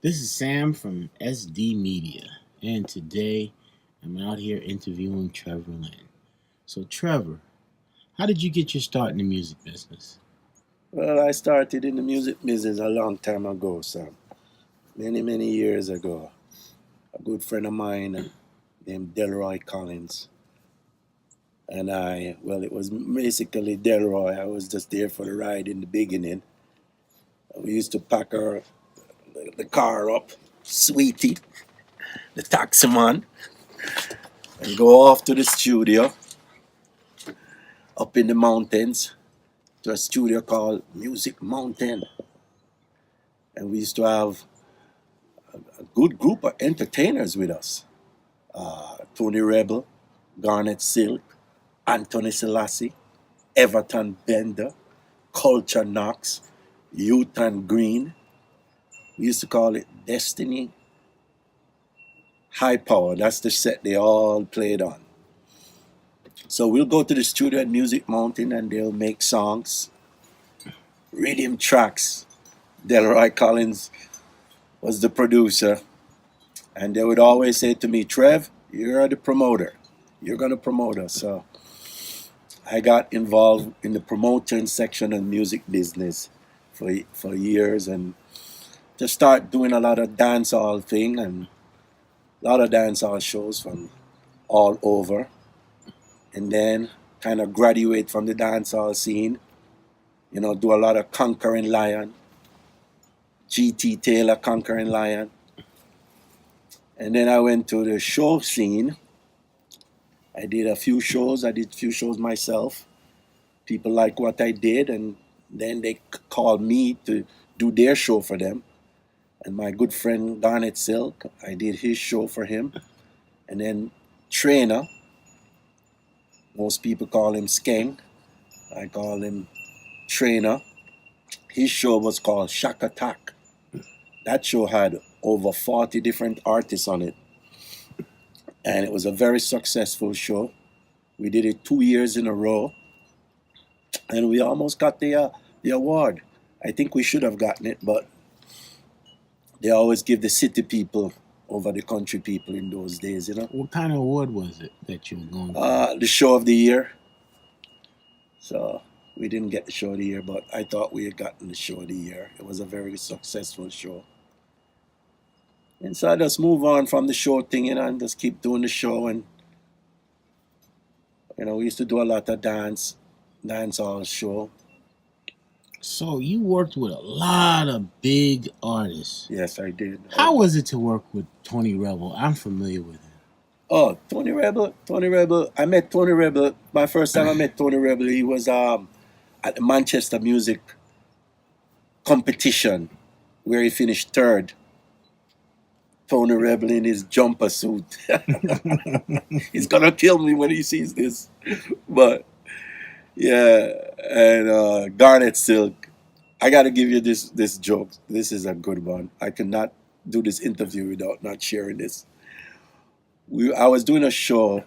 This is Sam from SD Media, and today I'm out here interviewing Trevor Lyn. So, Trevor, how did you get your start in the music business? Well, I started in the music business a long time ago, Sam. Many, many years ago. A good friend of mine named Delroy Collins and it was basically Delroy. I was just there for the ride in the beginning. We used to pack the car up, Sweetie, the taximan, and go off to the studio up in the mountains to a studio called Music Mountain. And we used to have a good group of entertainers with us. Tony Rebel, Garnet Silk, Anthony Selassie, Everton Bender, Culture Knox, Youth and Green. We used to call it Destiny High Power. That's the set they all played on. So we'll go to the studio at Music Mountain and they'll make songs, rhythm tracks. Delroy Collins was the producer. And they would always say to me, Trev, you're the promoter. You're going to promote us. So I got involved in the promotion section of the music business for years and just start doing a lot of dancehall thing and a lot of dancehall shows from all over. And then kind of graduate from the dancehall scene, do a lot of Conquering Lion, GT Taylor Conquering Lion. And then I went to the show scene. I did a few shows. I did a few shows myself. People liked what I did, and then they called me to do their show for them. And my good friend Garnet Silk, I did his show for him. And then Trainer, most people call him Skeng. I call him Trainer. His show was called Shack Attack. That show had over 40 different artists on it. And it was a very successful show. We did it 2 years in a row. And we almost got the award. I think we should have gotten it, but they always give the city people over the country people in those days, What kind of award was it that you were going for? The show of the year. So we didn't get the show of the year, but I thought we had gotten the show of the year. It was a very successful show. And so I just move on from the show thing, and just keep doing the show. And, we used to do a lot of dancehall show. So, you worked with a lot of big artists. Yes, I did. How was it to work with Tony Rebel? I'm familiar with him. Oh, Tony Rebel. I met Tony Rebel. My first time I met Tony Rebel, he was at the Manchester Music Competition, where he finished third. Tony Rebel in his jumper suit. He's gonna kill me when he sees this. But yeah, and Garnet Silk. I gotta give you this joke. This is a good one. I cannot do this interview without not sharing this. I was doing a show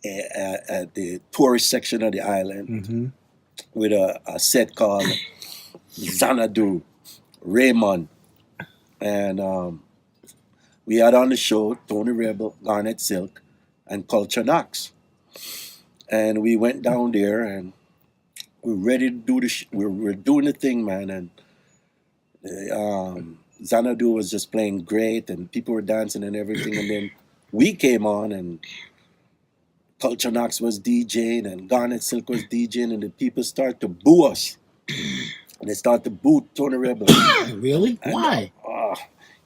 at the tourist section of the island with a set called Xanadu, Raymond, and we had on the show Tony Rebel, Garnet Silk, and Culture Knox. And we went down there and we were ready to do we're doing the thing, man. And Xanadu was just playing great and people were dancing and everything. And then we came on and Culture Knox was DJing and Garnet Silk was DJing, and the people started to boo us. And they started to boo Tony Rebel. Really? And, Why?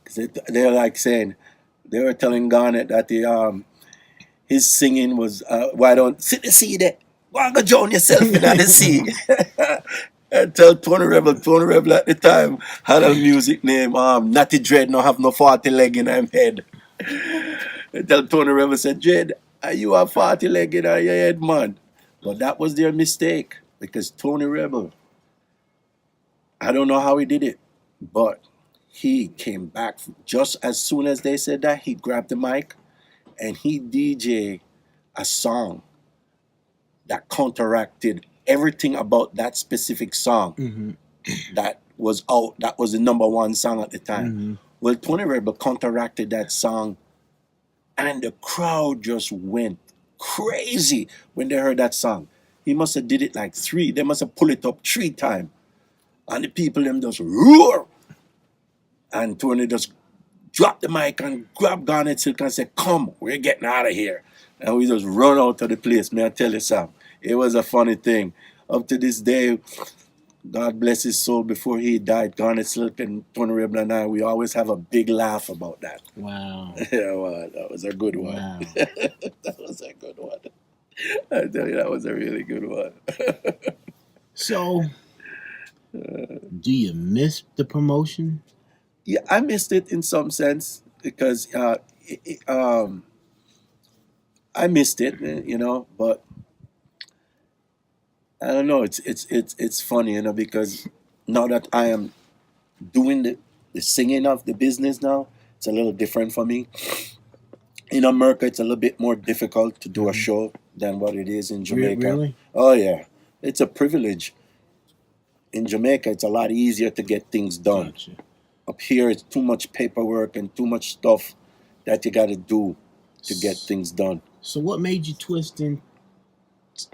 Because they're like saying, they were telling Garnet that his singing was, why don't, sit the sea there, why go drown yourself in the sea? And tell Tony Rebel at the time had a music name, Natty Dread, no have no 40 leg in him head. And tell Tony Rebel said, Dread, are you a 40 leg in your head, man? But that was their mistake, because Tony Rebel, I don't know how he did it, but he came back just as soon as they said that. He grabbed the mic and he DJ a song that counteracted everything about that specific song that was out. That was the number one song at the time. Mm-hmm. Well, Tony Rebel counteracted that song, and the crowd just went crazy when they heard that song. He must have did it like three. They must have pulled it up 3 times, and the people them just roar. And Tony just dropped the mic and grabbed Garnet Silk and said, "Come, we're getting out of here." And we just run out of the place. May I tell you something? It was a funny thing. Up to this day, God bless his soul, before he died, Garnet Silk and Tony Rebel and I, we always have a big laugh about that. Wow. Yeah, well, that was a good one. Wow. That was a good one. I tell you, that was a really good one. So, do you miss the promotion? Yeah, I missed it in some sense because I missed it, but I don't know. It's funny, because now that I am doing the singing of the business now, it's a little different for me. In America, it's a little bit more difficult to do a show than what it is in Jamaica. Really? Oh yeah, it's a privilege. In Jamaica, it's a lot easier to get things done. Gotcha. Up here, it's too much paperwork and too much stuff that you got to do to get things done. So, what made you twist in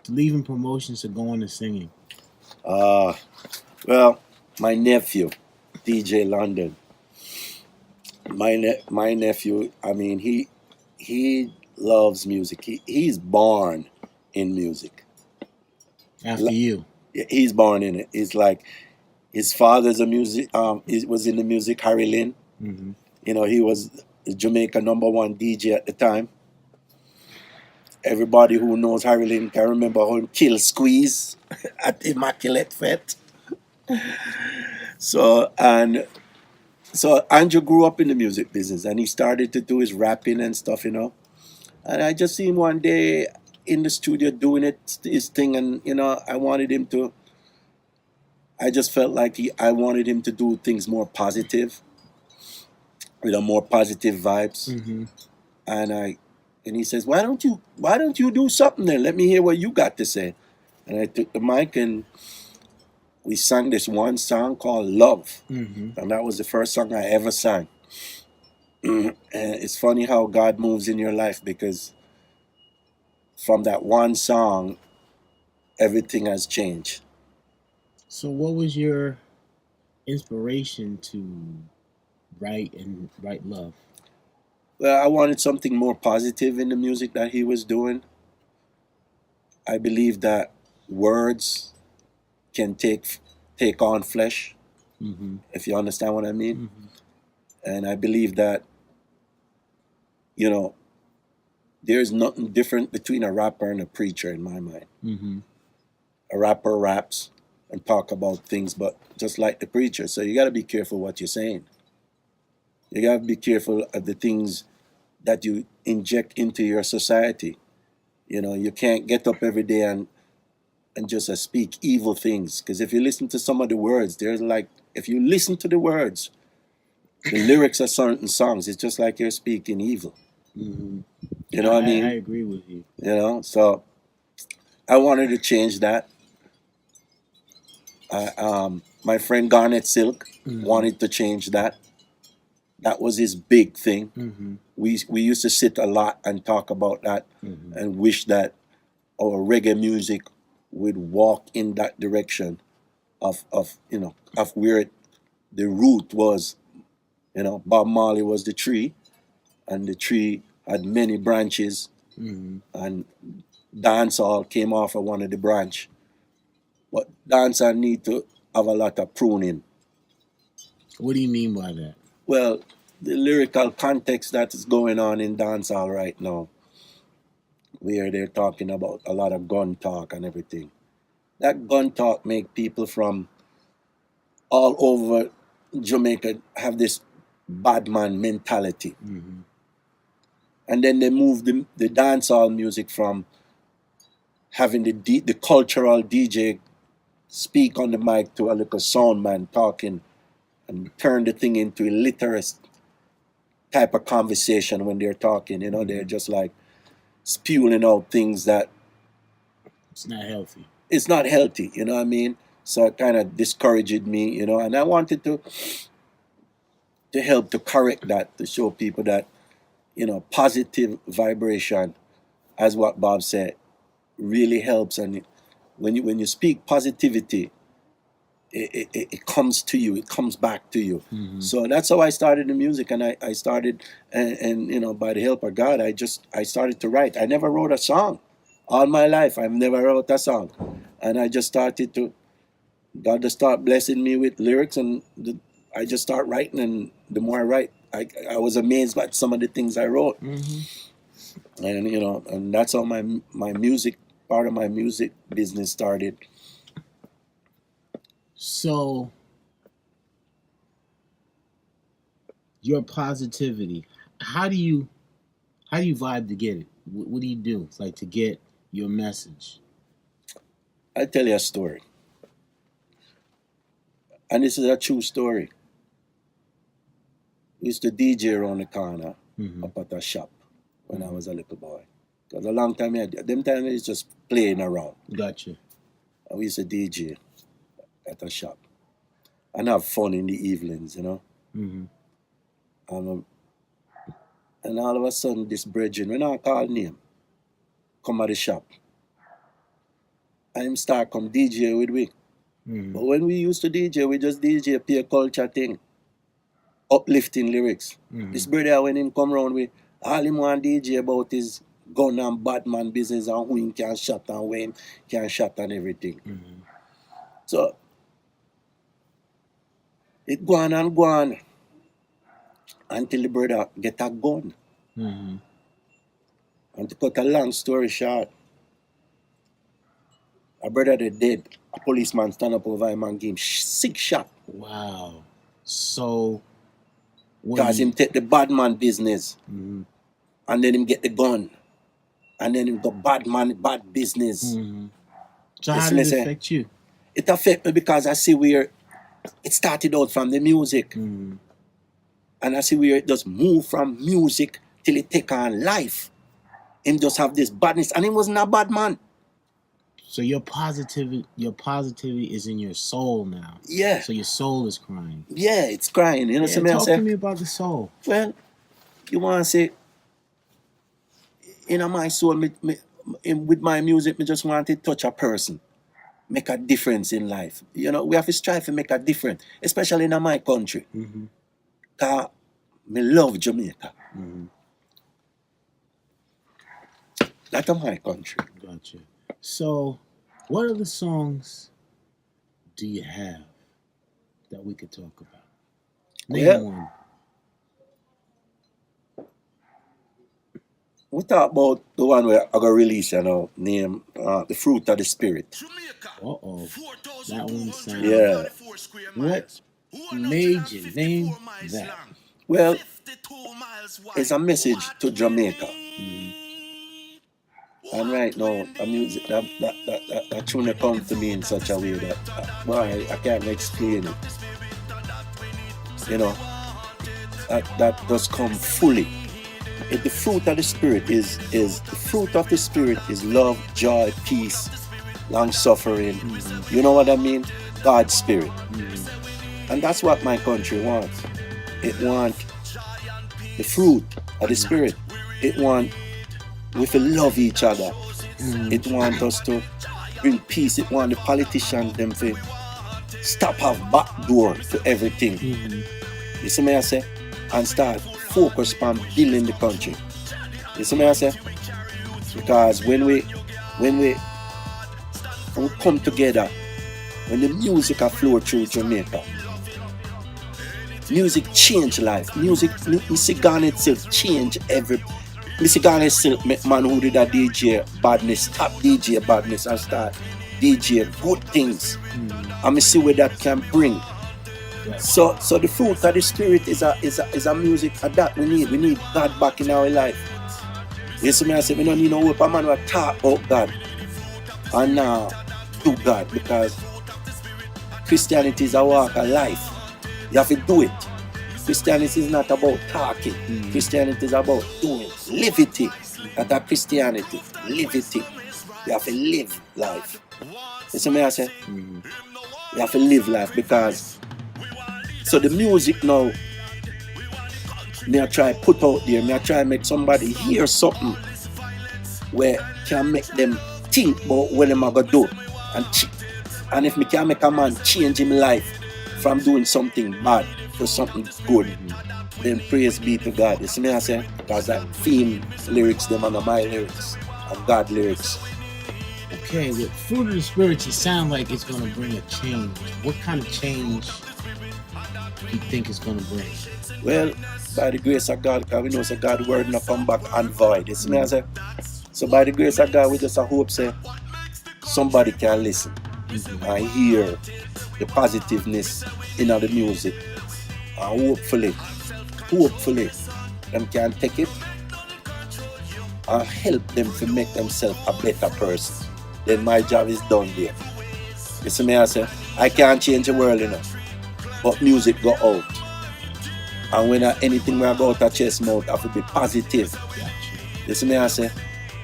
leaving promotions to go into singing? Well, my nephew, DJ London. My nephew. I mean, he loves music. He's born in music. After you? He's born in it. It's like his father's a music. He was in the music. Harry Lyn. Mm-hmm. He was the Jamaica #1 DJ at the time. Everybody who knows Harry Lyn can remember how he killed Squeeze at Immaculate Fete. So Andrew grew up in the music business, and he started to do his rapping and stuff, And I just seen him one day in the studio doing his thing, and I wanted him to. I just felt like I wanted him to do things more positive, with a more positive vibes, Mm-hmm. and he says, "Why don't you do something then? Let me hear what you got to say." And I took the mic and we sang this one song called "Love," Mm-hmm. and that was the first song I ever sang. And it's funny how God moves in your life, because from that one song, everything has changed. So, what was your inspiration to write love? Well, I wanted something more positive in the music that he was doing. I believe that words can take on flesh, Mm-hmm. if you understand what I mean. Mm-hmm. And I believe that, there's nothing different between a rapper and a preacher in my mind. Mm-hmm. A rapper raps and talk about things, but just like the preacher. So you got to be careful what you're saying. You got to be careful of the things that you inject into your society. You can't get up every day and just speak evil things, because if you listen to some of the words, if you listen to the words, the lyrics of certain songs, it's just like you're speaking evil. Mm-hmm. You know what I mean? I agree with you. So I wanted to change that. My friend Garnet Silk Mm-hmm. wanted to change that. That was his big thing. Mm-hmm. We used to sit a lot and talk about that, Mm-hmm. and wish that our reggae music would walk in that direction of where the root was. Bob Marley was the tree, and the tree had many branches, Mm-hmm. and dancehall came off of one of the branch. But dancehall need to have a lot of pruning. What do you mean by that? Well, the lyrical context that is going on in dancehall right now, where they're talking about a lot of gun talk and everything. That gun talk make people from all over Jamaica have this bad man mentality. Mm-hmm. And then they move the dancehall music from having the cultural DJ speak on the mic to a little sound man talking, and turn the thing into a literate type of conversation when they're talking. They're just like spewing out things that It's not healthy. it's not healthy. You know what I mean? So it kind of discouraged me, you know, and I wanted to help to correct that, to show people that, you know, positive vibration, as what Bob said, really helps. And when you speak positivity, it comes to you, it comes back to you. So that's how I started the music, and I started, and you know, by the help of God, I started to write. I never wrote a song all my life. I've never wrote a song, and I just started to, God just start blessing me with lyrics, and I just start writing, and the more I write, I was amazed by some of the things I wrote. And you know, and that's how my music, part of my music business started. So your positivity, how do you vibe to get it? What do you do like to get your message? I'll tell you a story, and this is a true story. We used to DJ around the corner up at a shop when I was a little boy. Because a long time, them time it's just playing around. Gotcha. And we used to DJ at a shop and have fun in the evenings, you know. And all of a sudden, this brethren, when I call name, come at the shop, and him start come DJ with we. But when we used to DJ, we just DJ peer culture thing, uplifting lyrics. This brother, when him come round with, all him want DJ about his gun and bad man business and who him can shot and when him can shot and everything. So it go on and go on until the brother get a gun. And to cut a long story short, a brother that dead, a policeman stand up over him and give him 6 shots. Wow. So because him take the bad man business, and then him get the gun, and then him go bad man, bad business. So how did it affect you? It affect me because I see where it started out from the music, and I see where it just move from music till it take on life. Him just have this badness, and he wasn't a bad man. So your positivity is in your soul now. Yeah. So your soul is crying. Yeah, it's crying. You know what I mean? Talk to me about the soul. Well, you want to say, in my soul, with my music, I just want to touch a person, make a difference in life. You know, we have to strive to make a difference, especially in my country. Because I love Jamaica. That's my country. Gotcha. So, what other songs do you have that we could talk about? Name one. We talk about the one where I got released, you know, named The Fruit of the Spirit. Uh-oh. That one sounds... Yeah. What made you name that? Well, it's a message to Jamaica. And right now, a music that tune comes to me in such a way that boy, I can't explain it. You know, that does come fully. The fruit of the Spirit is the fruit of the Spirit is love, joy, peace, long suffering. You know what I mean? God's Spirit. And that's what my country wants. It wants the fruit of the Spirit. It wants we to love each other. It wants us to bring peace. It wants the politicians them to stop have back door to everything. You see me I say? And start focus on building the country. You see me I say? Because when we come together, when the music flow through Jamaica, music change life. Music, Mr. Garnet itself change every. Mr. Garnet itself make man who did a DJ badness, stop DJ badness and start DJ good things. And me see where that can bring. Yeah. So the fruit of the Spirit is a music that we need. We need God back in our life. You see me I say we don't need no hope a man will talk about God and do God, because Christianity is a walk of life. You have to do it. Christianity is not about talking. Christianity is about doing. Live it. That's Christianity. Live it. You have to live life. You see me I say? We have to live life because so the music now me I try put out there, me I try make somebody hear something where can make them think about what them are gonna do. And if me can make a man change his life from doing something bad to something good, then praise be to God. You see me I say? Because that theme lyrics them are not my lyrics, and God lyrics. Okay, with Fruit of the Spirit, you sound like it's going to bring a change. What kind of change do you think it's going to bring? Well, by the grace of God, because we know that God's word not come back and void. You see me I say? So by the grace of God, we just hope say somebody can listen and hear the positiveness in the music. And hopefully, them can take it and help them to make themselves a better person. Then my job is done there. You see me I say? I can't change the world enough. But music go out. And when anything where I go out of chest mouth, I have to be positive. You see me I say?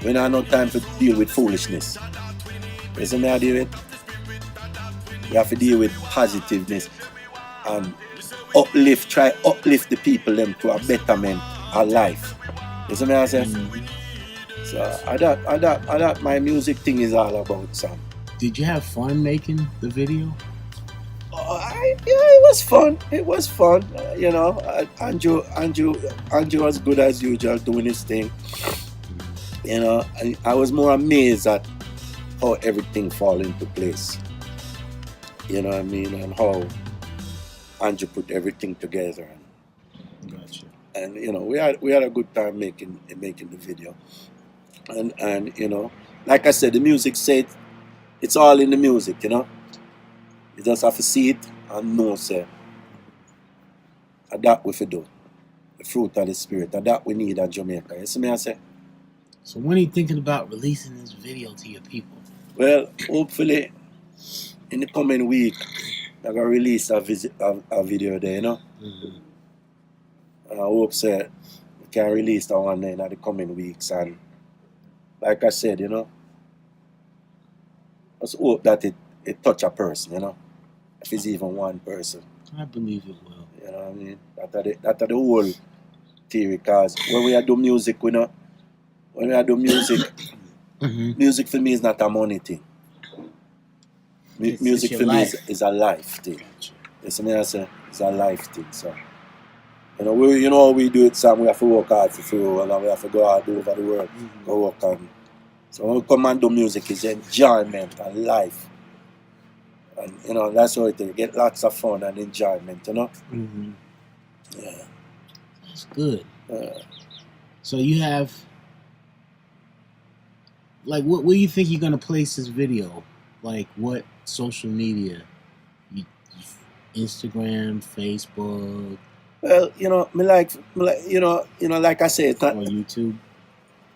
We don't have no time to deal with foolishness. You see me I deal with? We have to deal with positiveness and try uplift the people them to a betterment of life. You see me I say? So that my music thing is all about, son. Did you have fun making the video? It was fun. It was fun. You know, Andrew was good as usual doing his thing. You know, I was more amazed at how everything fall into place. You know what I mean? And how Andrew put everything together. Gotcha. And you know, we had a good time making the video. And you know, like I said, the music said it's all in the music, you know. You just have to see it and know, say, that we do. The fruit of the spirit, that we need in Jamaica. You see me I say? So when are you thinking about releasing this video to your people? Well, hopefully in the coming week I'm gonna release a video there, you know. I hope say we can release that one in the coming weeks, and like I said, you know, let's hope that it touch a person, you know. If it's even one person. I believe it will. You know what I mean? That's the whole theory, because when we do music, when we do music, music for me is not a money thing. Music for me is a life thing. You see me I say? It's a life thing, so. You know how we do it, Sam. We have to work hard for free, and we have to go out over the world, go work on. So when we come and do music, it's enjoyment and life. And you know, that's how it is. Get lots of fun and enjoyment, you know? Yeah. That's good. So you have, like, where do you think you're going to place this video? Like, what social media? Instagram, Facebook? Well, you know, like I said, or YouTube?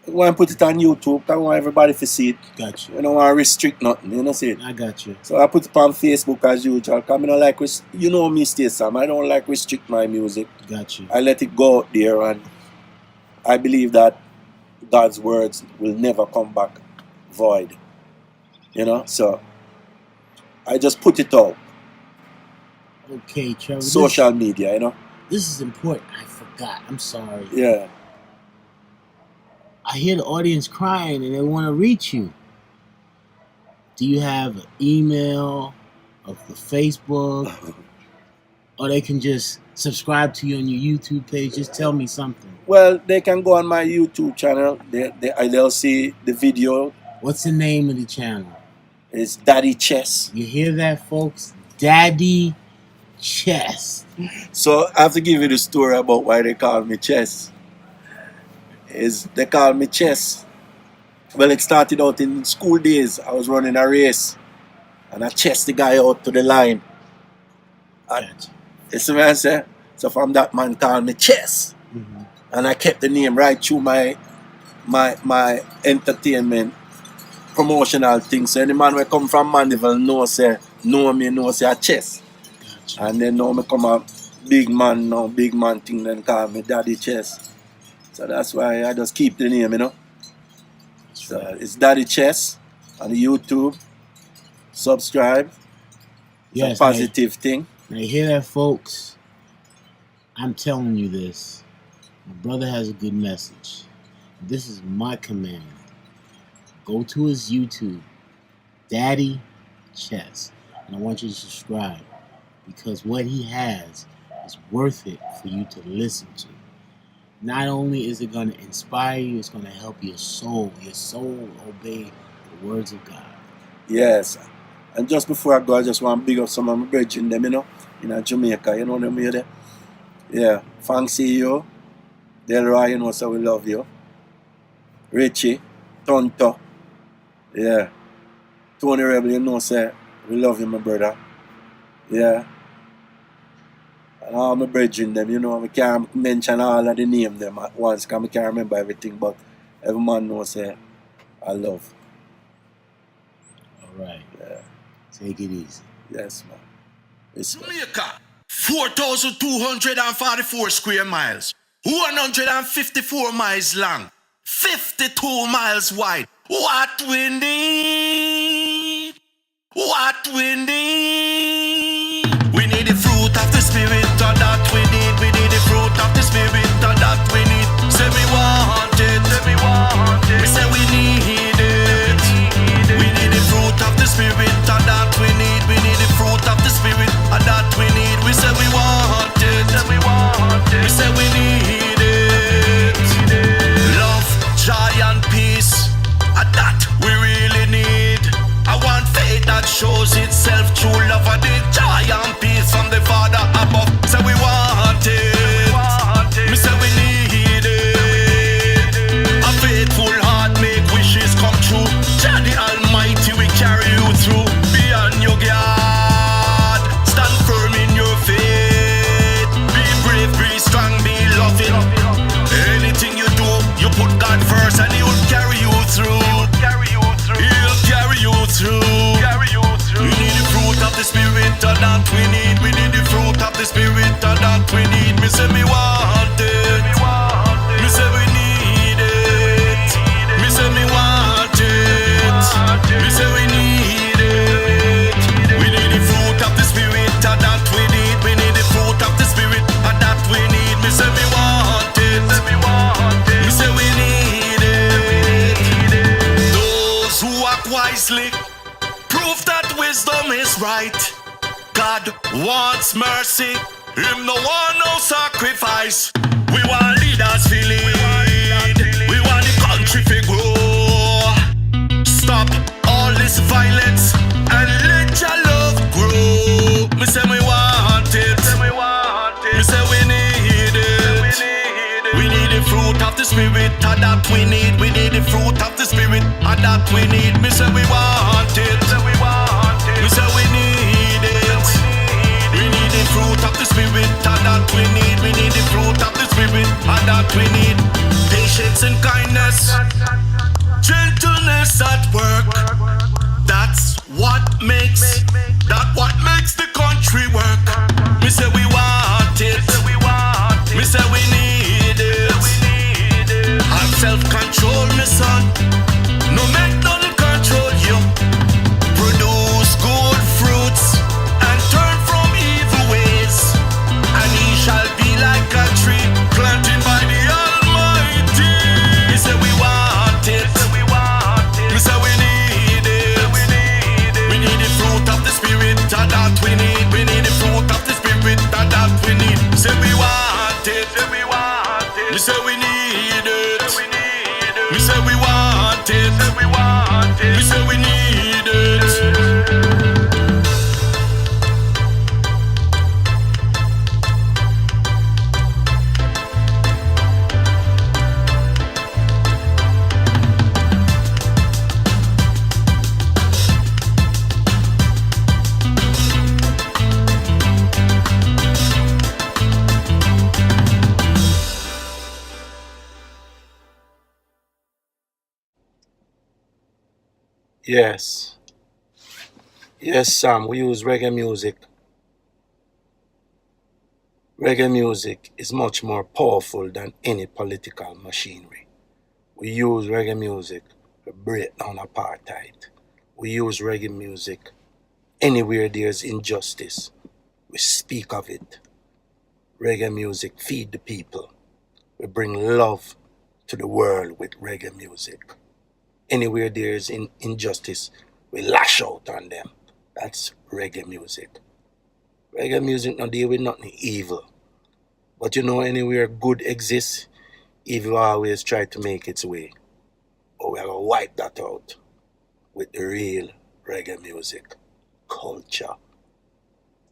I want to put it on YouTube. I want everybody to see it. Gotcha. I don't want to restrict nothing. You know, see it. I got you. So I put it on Facebook as usual. Because I don't like, you know me, stay Sam. I don't like restrict my music. Got you. I let it go out there, and I believe that God's words will never come back void. You know, so I just put it out. Okay, Trevor. Social media, you know. This is important. I forgot. I'm sorry. Yeah. I hear the audience crying and they want to reach you. Do you have an email, or the Facebook, or they can just subscribe to you on your YouTube page? Just tell me something. Well, they can go on my YouTube channel. They'll see the video. What's the name of the channel? It's Daddy Chess. You hear that, folks? Daddy Chess. So I have to give you the story about why they call me Chess. They call me Chess. Well, it started out in school days. I was running a race, and I chessed the guy out to the line. You see what I say? So from that, man called me Chess, and I kept the name right through my entertainment promotional thing. So any man who come from Mandeville know say a Chess. Gotcha. And then now me come a big man thing, then call me Daddy Chess. So that's why I just keep the name, you know. So it's Daddy Chess on the YouTube. Subscribe. Yes, a positive thing. Now you hear that, folks? I'm telling you this. My brother has a good message. This is my command. Go to his YouTube, Daddy Chess, and I want you to subscribe because what he has is worth it for you to listen to. Not only is it going to inspire you, it's going to help your soul. Your soul obey the words of God. Yes. And just before I go, I just want to big up some of my brethren them, in Jamaica. You know them here there? Yeah. Fancy you. Delroy, so we love you. Richie. Tonto. Yeah. Tony Rebel, say we love you, my brother. Yeah. And all my brethren them, I can't mention all of the name them at once because I can't remember everything, but every man knows say I love. Alright. Yeah. Take it easy. Yes, man. Jamaica, 4,244 square miles, 154 miles long, 52 miles wide. What we need? What we need? We need the fruit of the spirit, and that we need. We need the fruit of the spirit, and that we need. Say we want it, say we want it. We say we need it. We need the fruit of the spirit, and that we need. We need the fruit of the spirit, and that we need. We say we want it, say we want it. We say we need it. Love, joy, and peace, and that we really need. I want faith that shows itself, true love and the joy and peace from the Father above. So we want it. We say we need it. A faithful heart make wishes come true. Jah the Almighty we carry you through. Be on your guard. Stand firm in your faith. Be brave, be strong, be loving. Anything you do, you put God first and He will carry you through. He'll carry you through. We need the fruit of the spirit, and that we need. We need the fruit of the spirit, and that we need. Me say me want it. Me say we need it. Me say me want it. Me say we need it. We need the fruit of the spirit, and that we need. We need the fruit of the spirit, and that we need. Me say me want it. Me say we need it. Those who act wisely prove that wisdom is right. God wants mercy. Him no want no sacrifice. We want leaders to lead. We want the country to grow. Stop all this violence and let your love grow. Me say we want it. Me say we need it. We need the fruit of the spirit, and that we need. We need the fruit of the spirit, and that we need. Me say we want it. Me say we need it. We need the fruit of the spirit, and that we need. We need the fruit of the spirit, and that we need. Patience and kindness, gentleness at work. That's what makes the country work. Me say we want it. Me say we need it. Have self-control, my son. No make none control you. Produce good fruits and turn from evil ways, and he shall be like a tree planted by the Almighty. He said we want it. We say we need it. We need the fruit of the spirit, and that we need. We need the fruit of the spirit, and that we need. Say we want it. We say we need it. We say we want it. We say we need it. Yes. Yes, Sam, we use reggae music. Reggae music is much more powerful than any political machinery. We use reggae music to break down apartheid. We use reggae music Anywhere there's injustice, we speak of it. Reggae music feed the people. We bring love to the world with reggae music. Anywhere there's injustice, we lash out on them. That's reggae music. Reggae music not deal with nothing evil. But you know, anywhere good exists, evil always try to make its way. But we are going to wipe that out with the real reggae music culture.